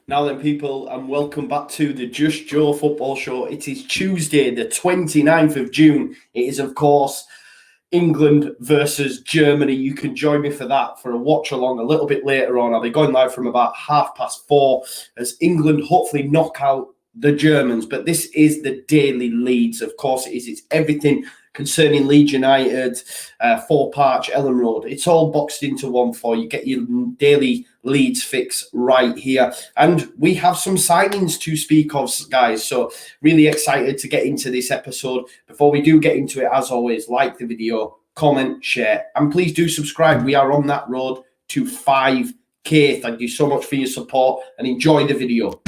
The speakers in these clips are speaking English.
Now then, people, and welcome back to the Just Joe Football Show. It is Tuesday, the 29th of June. It is, of course, England versus Germany. You can join me for that, for a watch-along a little bit later on. I'll be going live from about 4:30 as England hopefully knock out the Germans. But this is the Daily Leeds. Of course, it is. It's everything concerning Leeds United, Thorp, Elland Road. It's all boxed into one for you. Get your daily Leeds fix right here. And we have some signings to speak of, guys. So really excited to get into this episode. Before we do get into it, as always, like the video, comment, share, and please do subscribe. We are on that road to 5K. Thank you so much for your support and enjoy the video.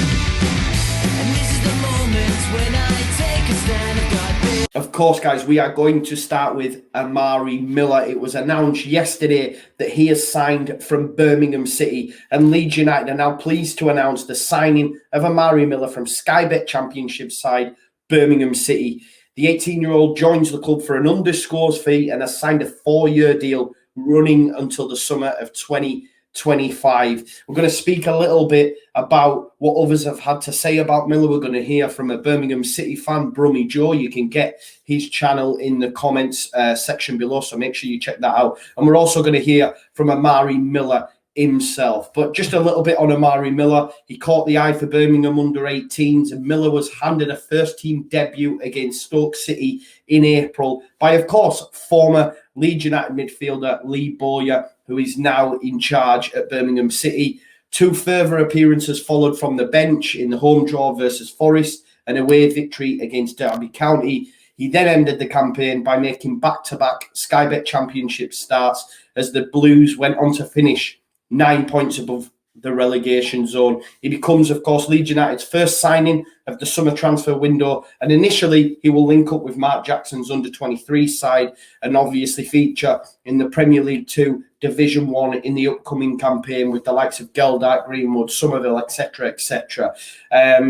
Of course, guys, we are going to start with Amari Miller. It was announced yesterday that he has signed from Birmingham City, and Leeds United are now pleased to announce the signing of Amari Miller from Sky Bet Championship side Birmingham City. The 18-year-old joins the club for an undisclosed fee and has signed a 4-year deal running until the summer of 2025. We're going to speak a little bit about what others have had to say about Miller. We're going to hear from a Birmingham City fan, Brummie Joe. You can get his channel in the comments section below, so make sure you check that out. And we're also going to hear from Amari Miller himself. But just a little bit on Amari Miller. He caught the eye for Birmingham under-18s, and Miller was handed a first-team debut against Stoke City in April by, of course, former Leeds United midfielder Lee Bowyer, who is now in charge at Birmingham City. 2 further appearances followed from the bench in the home draw versus Forest and away victory against Derby County. He then ended the campaign by making back-to-back Sky Bet Championship starts as the Blues went on to finish 9 points above the relegation zone. He becomes, of course, Leeds United's first signing of the summer transfer window, and initially he will link up with Mark Jackson's under-23 side and obviously feature in the Premier League 2 Division 1 in the upcoming campaign with the likes of Geldart, Greenwood, Somerville, etc., etc.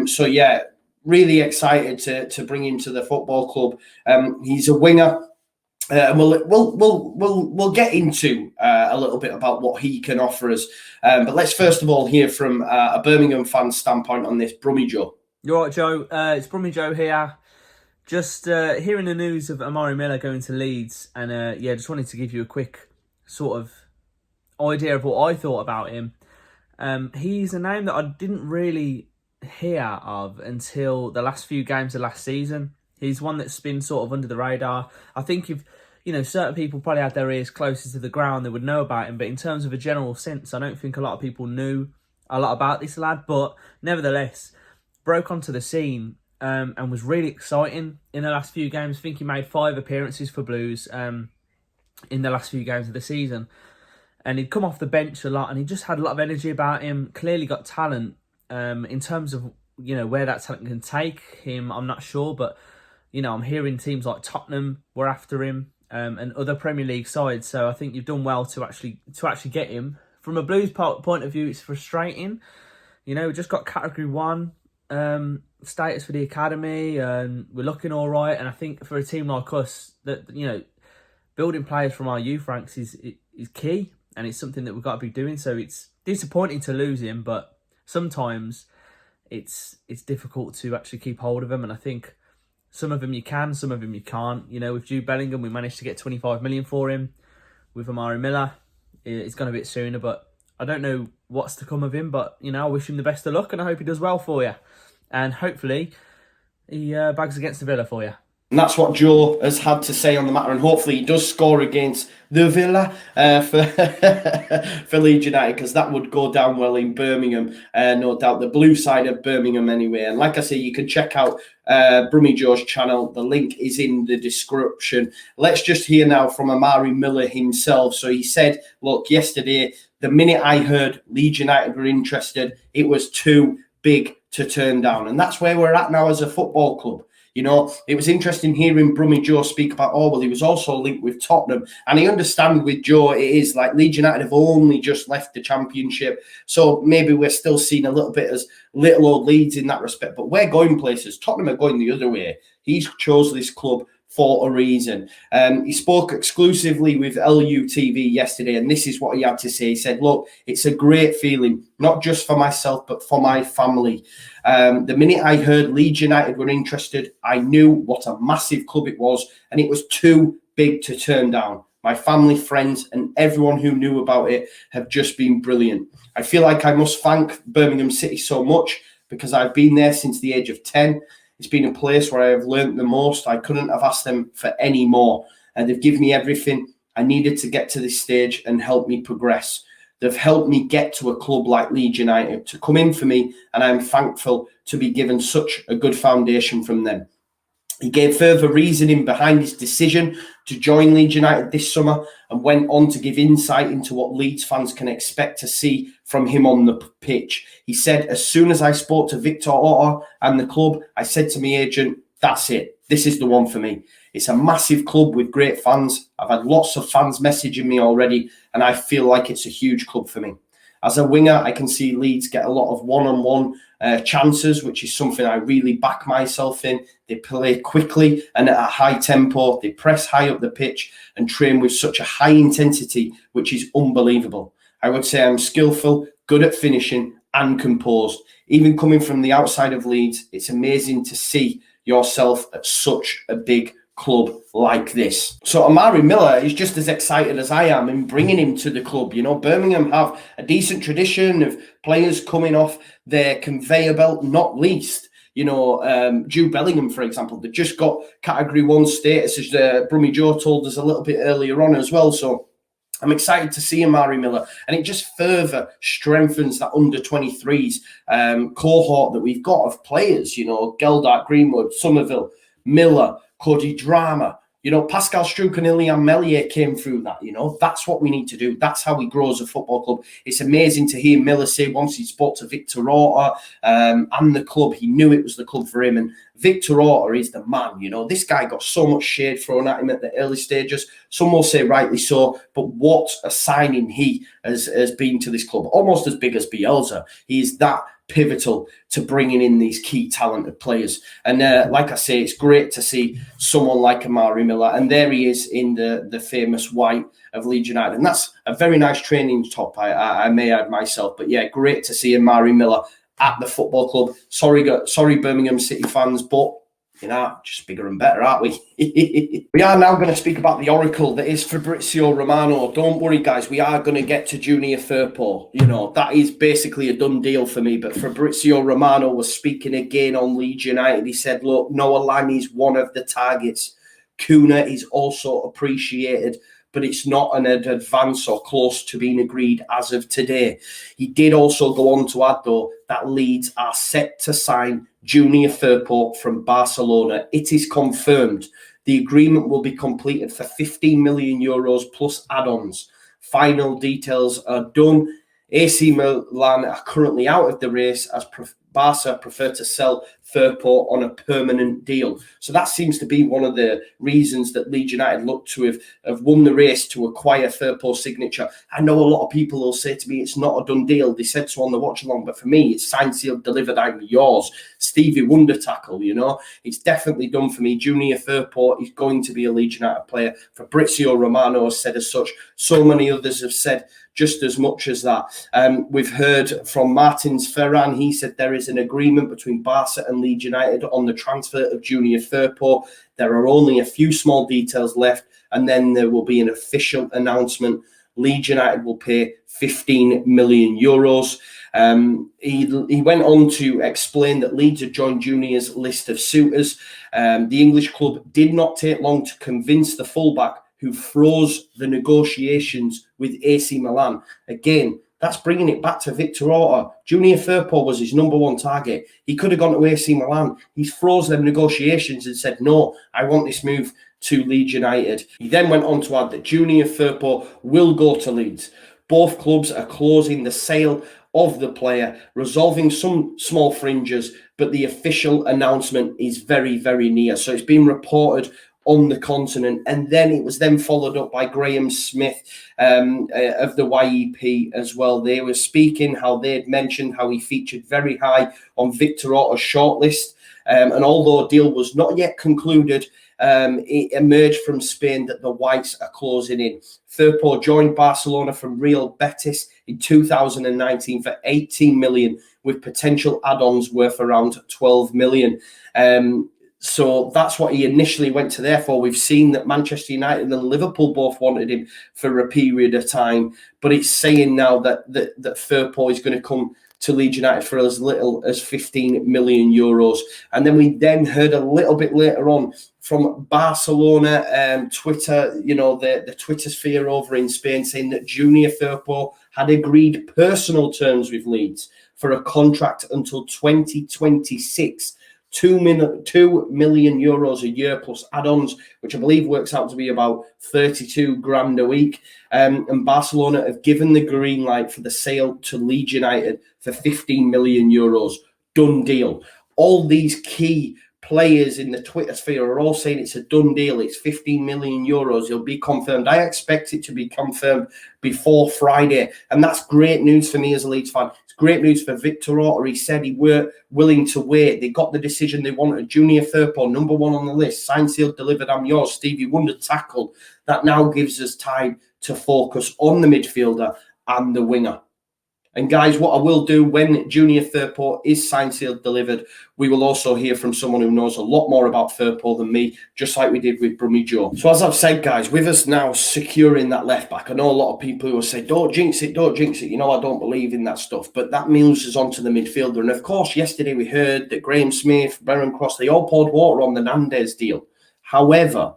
So yeah, really excited to bring him to the football club. He's a winger. And we'll get into a little bit about what he can offer us. But let's first of all hear from a Birmingham fan standpoint on this. Brummie Joe. You're right, Joe. It's Brummie Joe here. Just hearing the news of Amari Miller going to Leeds, and just wanted to give you a quick sort of idea of what I thought about him. He's a name that I didn't really hear of until the last few games of last season. He's one that's been sort of under the radar. I think if, certain people probably had their ears closer to the ground, they would know about him. But in terms of a general sense, I don't think a lot of people knew a lot about this lad. But nevertheless, broke onto the scene and was really exciting in the last few games. I think he made 5 appearances for Blues in the last few games of the season. And he'd come off the bench a lot, and he just had a lot of energy about him. Clearly got talent. In terms of, where that talent can take him, I'm not sure. But I'm hearing teams like Tottenham were after him and other Premier League sides. So I think you've done well to actually get him. From a Blues point of view, it's frustrating. We just got Category 1 status for the academy, and we're looking all right. And I think for a team like us, that building players from our youth ranks is key, and it's something that we've got to be doing. So it's disappointing to lose him, but sometimes it's difficult to actually keep hold of him. And I think some of them you can, some of them you can't. With Jude Bellingham, we managed to get 25 million for him. With Amari Miller, it's gone a bit sooner, but I don't know what's to come of him. But, I wish him the best of luck, and I hope he does well for you. And hopefully he bags against the Villa for you. And that's what Joe has had to say on the matter. And hopefully he does score against the Villa for Leeds United, because that would go down well in Birmingham. No doubt, the blue side of Birmingham anyway. And like I say, you can check out Brummie Joe's channel. The link is in the description. Let's just hear now from Amari Miller himself. So he said, look, yesterday, the minute I heard Leeds United were interested, it was too big to turn down. And that's where we're at now as a football club. It was interesting hearing Brummie Joe speak about, he was also linked with Tottenham. And I understand with Joe, it is like Leeds United have only just left the Championship. So maybe we're still seen a little bit as little old Leeds in that respect. But we're going places. Tottenham are going the other way. He's chose this club for a reason. He spoke exclusively with LUTV yesterday, and this is what he had to say. He said, look, it's a great feeling, not just for myself, but for my family. The minute I heard Leeds United were interested, I knew what a massive club it was, and it was too big to turn down. My family, friends, and everyone who knew about it have just been brilliant. I feel like I must thank Birmingham City so much because I've been there since the age of 10. It's been a place where I have learnt the most. I couldn't have asked them for any more. And they've given me everything I needed to get to this stage and help me progress. They've helped me get to a club like Leeds United to come in for me, and I'm thankful to be given such a good foundation from them. He gave further reasoning behind his decision to join Leeds United this summer and went on to give insight into what Leeds fans can expect to see from him on the pitch. He said, as soon as I spoke to Victor Orta and the club, I said to my agent, that's it. This is the one for me. It's a massive club with great fans. I've had lots of fans messaging me already, and I feel like it's a huge club for me. As a winger, I can see Leeds get a lot of one-on-one chances, which is something I really back myself in. They play quickly and at a high tempo. They press high up the pitch and train with such a high intensity, which is unbelievable. I would say I'm skillful, good at finishing and composed. Even coming from the outside of Leeds, it's amazing to see yourself at such a big club like this. So Amari Miller is just as excited as I am in bringing him to the club. You know, Birmingham have a decent tradition of players coming off their conveyor belt, not least, you know, Jude Bellingham, for example, that just got Category 1 status, as Brummie Joe told us a little bit earlier on as well. So I'm excited to see Amari Miller, and it just further strengthens that under-23s cohort that we've got of players, you know, Geldart, Greenwood, Somerville, Miller, Cody Drama, you know, Pascal Struck and Ilian Melier came through that, you know. That's what we need to do. That's how we grow as a football club. It's amazing to hear Miller say once he spoke to Victor Orta and the club, he knew it was the club for him. And Victor Orta is the man, you know. This guy got so much shade thrown at him at the early stages. Some will say rightly so, but what a signing he has been to this club. Almost as big as Bielsa. He is that pivotal to bringing in these key talented players. And like I say, it's great to see someone like Amari Miller, and there he is in the famous white of Leeds United, and that's a very nice training top, I may add myself. But yeah, great to see Amari Miller at the football club. Sorry Birmingham City fans, but you know, just bigger and better, aren't we? We are now going to speak about the oracle that is Fabrizio Romano. Don't worry, guys. We are going to get to Junior Firpo. You know, that is basically a done deal for me. But Fabrizio Romano was speaking again on Leeds United. He said, look, Noah Lang is one of the targets. Kuna is also appreciated, but it's not an advance or close to being agreed as of today. He did also go on to add, though, that Leeds are set to sign Junior Firpo from Barcelona. It is confirmed. The agreement will be completed for 15 million euros plus add-ons. Final details are done. AC Milan are currently out of the race as Barca prefer to sell Firpo on a permanent deal. So that seems to be one of the reasons that Leeds United look to have won the race to acquire Firpo's signature. I know a lot of people will say to me, it's not a done deal. They said so on the watch along, but for me, it's signed, sealed, delivered, I'm yours. Stevie Wonder tackle, you know. It's definitely done for me. Junior Firpo is going to be a Leeds United player. Fabrizio Romano has said as such. So many others have said just as much as that. We've heard from Martins Ferran. He said there is an agreement between Barca and Leeds United on the transfer of Junior Firpo. There are only a few small details left, and then there will be an official announcement. Leeds United will pay 15 million euros. He went on to explain that Leeds had joined Junior's list of suitors. The English club did not take long to convince the fullback, who froze the negotiations with AC Milan. Again, that's bringing it back to Victor Orta. Junior Firpo was his number one target. He could have gone to AC Milan. He's froze them negotiations and said, no, I want this move to Leeds United. He then went on to add that Junior Firpo will go to Leeds. Both clubs are closing the sale of the player, resolving some small fringes, but the official announcement is very, very near. So it's been reported on the continent, and then it was then followed up by Graham Smith of the YEP as well. They were speaking how they had mentioned how he featured very high on Victor Orta's shortlist. And although a deal was not yet concluded, it emerged from Spain that the Whites are closing in. Firpo joined Barcelona from Real Betis in 2019 for 18 million, with potential add-ons worth around 12 million. So that's what he initially went to there for. We've seen that Manchester United and Liverpool both wanted him for a period of time, but it's saying now that Firpo is going to come to Leeds United for as little as 15 million euros. And then we heard a little bit later on from Barcelona Twitter, the Twitter sphere over in Spain, saying that Junior Firpo had agreed personal terms with Leeds for a contract until 2026. 2 million euros a year plus add-ons, which I believe works out to be about 32 grand a week. And Barcelona have given the green light for the sale to Leeds United for 15 million euros. Done deal. All these key players in the Twitter sphere are all saying it's a done deal. It's 15 million euros. It'll be confirmed. I expect it to be confirmed before Friday. And that's great news for me as a Leeds fan. It's great news for Victor Orta. He said he were willing to wait. They got the decision they wanted. Junior Firpo, number one on the list. Signed, sealed, delivered. I'm yours. Stevie Wonder tackled. That now gives us time to focus on the midfielder and the winger. And guys, what I will do when Junior Firpo is signed, sealed, delivered, we will also hear from someone who knows a lot more about Firpo than me, just like we did with Brummie Joe. So as I've said, guys, with us now securing that left back, I know a lot of people who will say, don't jinx it, don't jinx it. I don't believe in that stuff. But that moves us on to the midfielder. And of course, yesterday we heard that Graham Smith, Brennan Cross, they all poured water on the Nandez deal. However,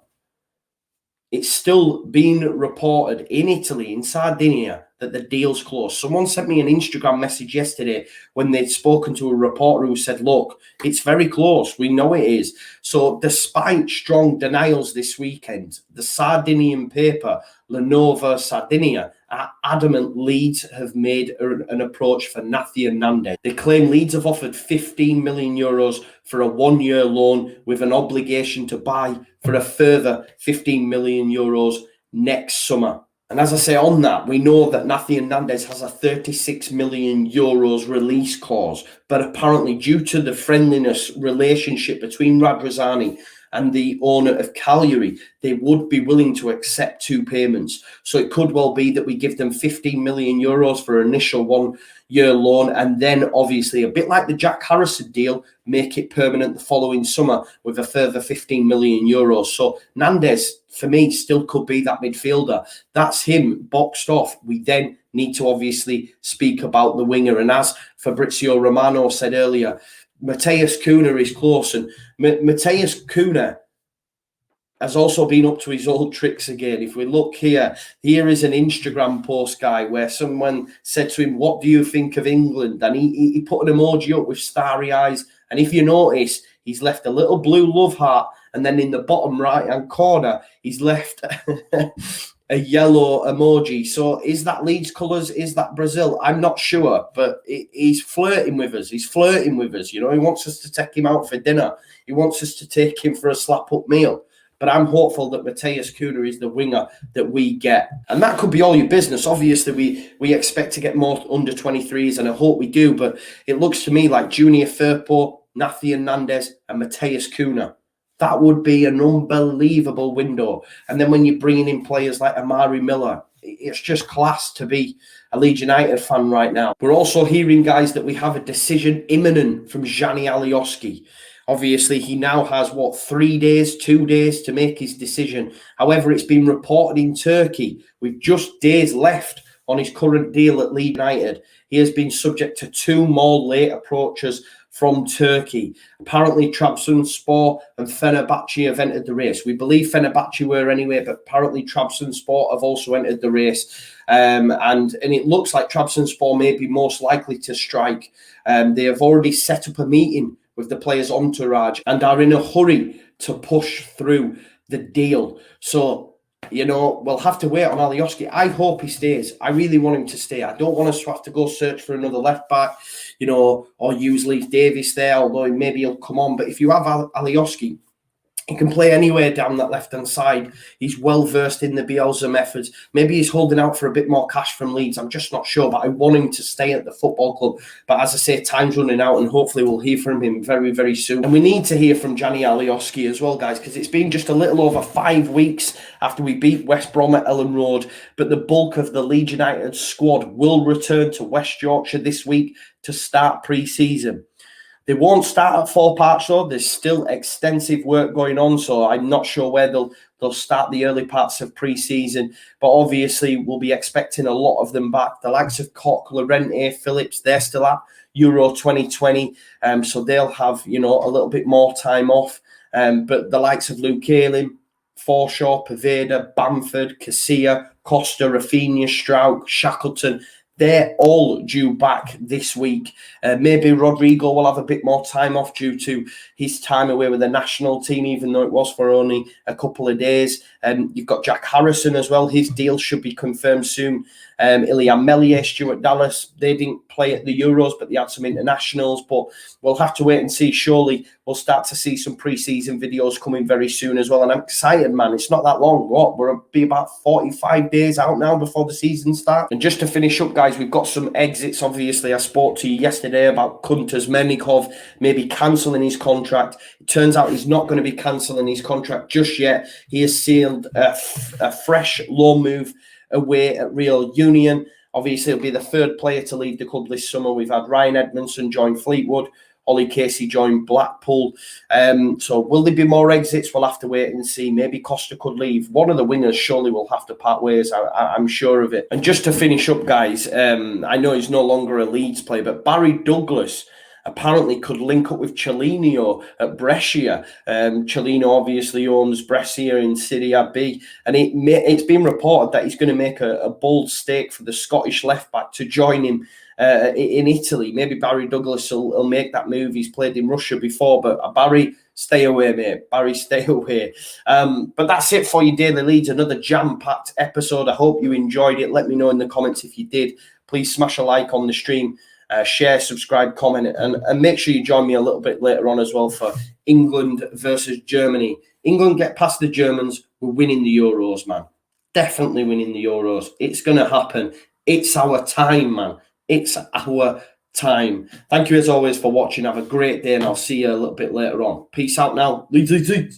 it's still being reported in Italy, in Sardinia, that the deal's closed. Someone sent me an Instagram message yesterday when they'd spoken to a reporter who said, look, it's very close. We know it is. So despite strong denials this weekend, the Sardinian paper, La Nova Sardinia, are adamant Leeds have made an approach for Nathan Nandez. They claim Leeds have offered 15 million euros for a one-year loan with an obligation to buy for a further 15 million euros next summer. And as I say on that, we know that Nathan Nandez has a 36 million euros release clause, but apparently due to the friendliness relationship between Radrizzani and the owner of Cagliari, they would be willing to accept two payments. So it could well be that we give them 15 million euros for an initial one-year loan, and then obviously, a bit like the Jack Harrison deal, make it permanent the following summer with a further 15 million euros. So Nandez, for me, still could be that midfielder. That's him boxed off. We then need to obviously speak about the winger. And as Fabrizio Romano said earlier, Matheus Cunha is close, and Matheus Cunha has also been up to his old tricks again. If we look here is an Instagram post, guy, where someone said to him, what do you think of England? And he put an emoji up with starry eyes. And if you notice, he's left a little blue love heart. And then in the bottom right-hand corner, he's left a yellow emoji. So is that Leeds colours? Is that Brazil? I'm not sure, but he's flirting with us. He's flirting with us. He wants us to take him out for dinner. He wants us to take him for a slap-up meal. But I'm hopeful that Matheus Cunha is the winger that we get. And that could be all your business. Obviously, we expect to get more under-23s, and I hope we do. But it looks to me like Junior Firpo, Nathan Nandez, and Matheus Cunha. That would be an unbelievable window. And then when you're bringing in players like Amari Miller, it's just class to be a Leeds United fan right now. We're also hearing, guys, that we have a decision imminent from Gianni Alioski. Obviously, he now has, 2 days to make his decision. However, it's been reported in Turkey, with just days left on his current deal at Leeds United, he has been subject to 2 more late approaches from Turkey. Apparently, Trabzonspor and Fenerbahce have entered the race. We believe Fenerbahce were anyway, but apparently Trabzonspor have also entered the race. And it looks like Trabzonspor may be most likely to strike. They have already set up a meeting with the players' entourage and are in a hurry to push through the deal. So, we'll have to wait on Alioski. I hope he stays. I really want him to stay. I don't want us to have to go search for another left back, or use Leif Davis there, although maybe he'll come on. But if you have Alioski, He can play anywhere down that left-hand side. He's well-versed in the Bielsa methods. Maybe he's holding out for a bit more cash from Leeds. I'm just not sure, but I want him to stay at the football club. But as I say, time's running out, and hopefully we'll hear from him very, very soon. And we need to hear from Gianni Alioski as well, guys, because it's been just a little over 5 weeks after we beat West Brom at Elland Road. But the bulk of the Leeds United squad will return to West Yorkshire this week to start pre-season. They won't start at Thorp though. There's still extensive work going on, so I'm not sure where they'll start the early parts of pre-season. But obviously, we'll be expecting a lot of them back. The likes of Koch, Llorente, Phillips, they're still at Euro 2020, so they'll have, a little bit more time off. But the likes of Luke Ayling, Forshaw, Poveda, Bamford, Casilla, Costa, Rafinha, Strauch, Shackleton, they're all due back this week. Maybe Rodrigo will have a bit more time off due to his time away with the national team, even though it was for only a couple of days. You've got Jack Harrison as well. His deal should be confirmed soon. Ilian Melier, Stuart Dallas, they didn't play at the Euros, but they had some internationals. But we'll have to wait and see. Surely we'll start to see some pre-season videos coming very soon as well. And I'm excited, man. It's not that long. We'll be about 45 days out now before the season starts. And just to finish up, guys, we've got some exits. Obviously, I spoke to you yesterday about Kuntas Menikov maybe cancelling his contract. It turns out he's not going to be cancelling his contract just yet. He has sealed a fresh loan move away at Real Union. Obviously, he'll be the third player to leave the club this summer. We've had Ryan Edmondson join Fleetwood, Ollie Casey joined Blackpool. So will there be more exits? We'll have to wait and see. Maybe Costa could leave. One of the wingers surely will have to part ways. I'm sure of it. And just to finish up, guys, I know he's no longer a Leeds player, but Barry Douglas apparently could link up with Cellino at Brescia. Cellino obviously owns Brescia in Serie B, and it's been reported that he's going to make a bold stake for the Scottish left-back to join him in Italy. Maybe Barry Douglas will make that move. He's played in Russia before, but Barry, stay away, mate. Barry, stay away. But that's it for your Daily Leeds. Another jam-packed episode. I hope you enjoyed it. Let me know in the comments if you did. Please smash a like on the stream. Share, subscribe, comment, and make sure you join me a little bit later on as well for England versus Germany. England get past the Germans. We're winning the Euros, man. Definitely winning the Euros. It's going to happen. It's our time, man. It's our time. Thank you as always for watching. Have a great day, and I'll see you a little bit later on. Peace out now. Leeds, Leeds, Leeds.